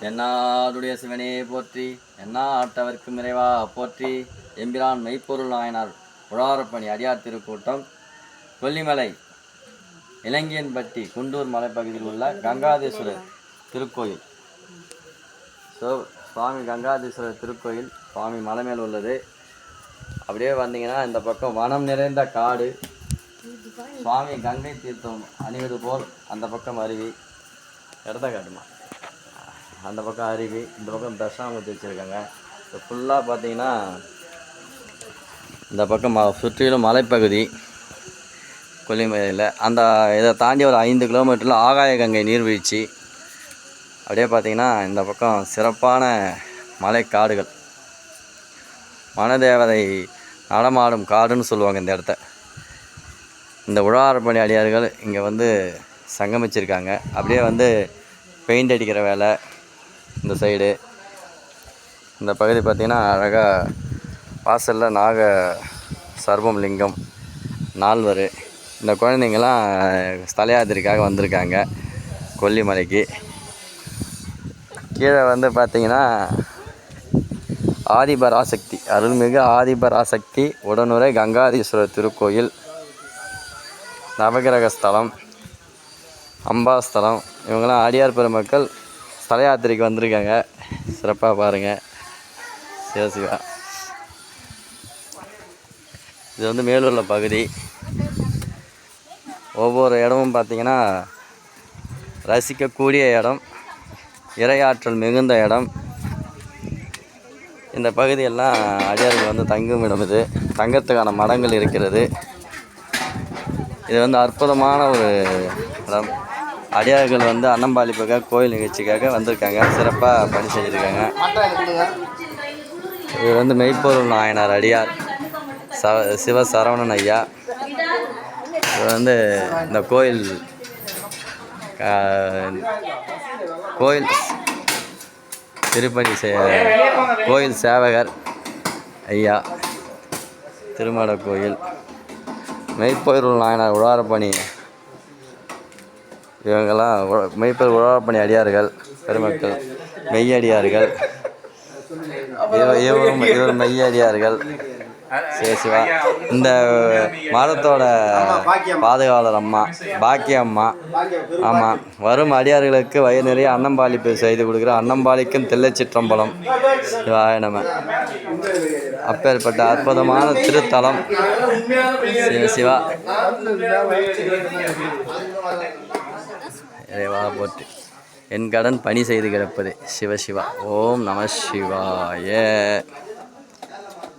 என்னாடுடைய சிவனே போற்றி, எந்நாட்டவர்க்கும் இறைவா போற்றி. எம்பிரான் மெய்ப்பொருள் நாயனார் உழாரப்பணி அடியார் திருக்கூட்டம் கொல்லிமலை இளங்கியன்பட்டி குண்டூர் மலைப்பகுதியில் உள்ள கங்காதீஸ்வரர் திருக்கோயில். சுவாமி கங்காதீஸ்வரர் திருக்கோயில் சுவாமி மலை மேல் உள்ளது. அப்படியே வந்தீங்கன்னா இந்த பக்கம் வனம் நிறைந்த காடு, சுவாமி கங்கை தீர்த்தம் அணிவது போல் அந்த பக்கம் அருவி, இடத்த காட்டுமா, அந்த பக்கம் அருவி, இந்த பக்கம் தட்சிணாமூர்த்தி வச்சுருக்காங்க. இப்போ ஃபுல்லாக பார்த்தீங்கன்னா இந்த பக்கம் சுற்றிலும் மலைப்பகுதி கொல்லிமலையில். அந்த இதை தாண்டி ஒரு 5 கிலோமீட்டரில் ஆகாய கங்கை நீர்வீழ்ச்சி. அப்படியே பார்த்திங்கன்னா இந்த பக்கம் சிறப்பான மலைக்காடுகள், வனதேவதை நடமாடும் காடுன்னு சொல்லுவாங்க இந்த இடத்த. இந்த உழவாரப்பணி அடியார்கள் இங்கே வந்து சங்கமிச்சிருக்காங்க. அப்படியே வந்து பெயிண்ட் அடிக்கிற வேலை இந்த சைடு. இந்த பகுதி பார்த்திங்கன்னா அழகாக வாசலில் நாக சர்பம் லிங்கம், நால்வர், இந்த குழந்தைங்கள்லாம் ஸ்தல யாத்திரைக்காக வந்திருக்காங்க கொல்லிமலைக்கு. கீழே வந்து பார்த்திங்கன்னா ஆதிபராசக்தி, அருள்மிகு ஆதிபராசக்தி உடனுரை கங்காதீஸ்வரர் திருக்கோயில், நவகிரக ஸ்தலம், அம்பாஸ்தலம். இவங்கெல்லாம் அடியார் பெருமக்கள் ஸ்தல யாத்திரைக்கு வந்திருக்காங்க. சிறப்பாக பாருங்கள். சிவசிவா. இது வந்து மேலூர்ல பகுதி. ஒவ்வொரு இடமும் பார்த்திங்கன்னா ரசிக்கக்கூடிய இடம், இறையாற்றல் மிகுந்த இடம். இந்த பகுதியெல்லாம் அடியார்கள் வந்து தங்கும் இடம். இது தங்கத்துக்கான மடங்கள் இருக்கிறது. இது வந்து அற்புதமான ஒரு இடம். அடியார்கள் வந்து அன்னம்பாளிப்புக்காக கோயில் நிகழ்ச்சிக்காக வந்திருக்காங்க. சிறப்பாக பணி செஞ்சுருக்காங்க. இது வந்து மெய்ப்பொருள் நாயனார் அடியார் சிவ சரவணன் ஐயா. இது வந்து இந்த கோயில் திருப்பணி கோயில் சேவகர் ஐயா. திருமட கோயில் மெய்ப்பொருள் நாயனார் உழவாரப்பணி. இவங்கெல்லாம் மெய்ப்பொருள் உழவாரப்பணி அடியார்கள் பெருமக்கள், மெய்யடியார்கள். இவர் மெய்யடியார்கள். சிவா. இந்த மதத்தோட பாதுகாவலர் அம்மா பாக்கிய அம்மா. ஆமாம், வரும் அடியார்களுக்கு வயிறு நிறைய அன்னம்பாளிப்பு செய்து கொடுக்குற அன்னம்பாளிக்கும் தில்லைச்சிற்றம்பலம். சிவாய நம. அப்பேற்பட்ட அற்புதமான திருத்தலம் சிவா. இறைவா போற்றி. என் கடன் பணி செய்து கிடப்பது. சிவசிவா. ஓம் நம சிவாய.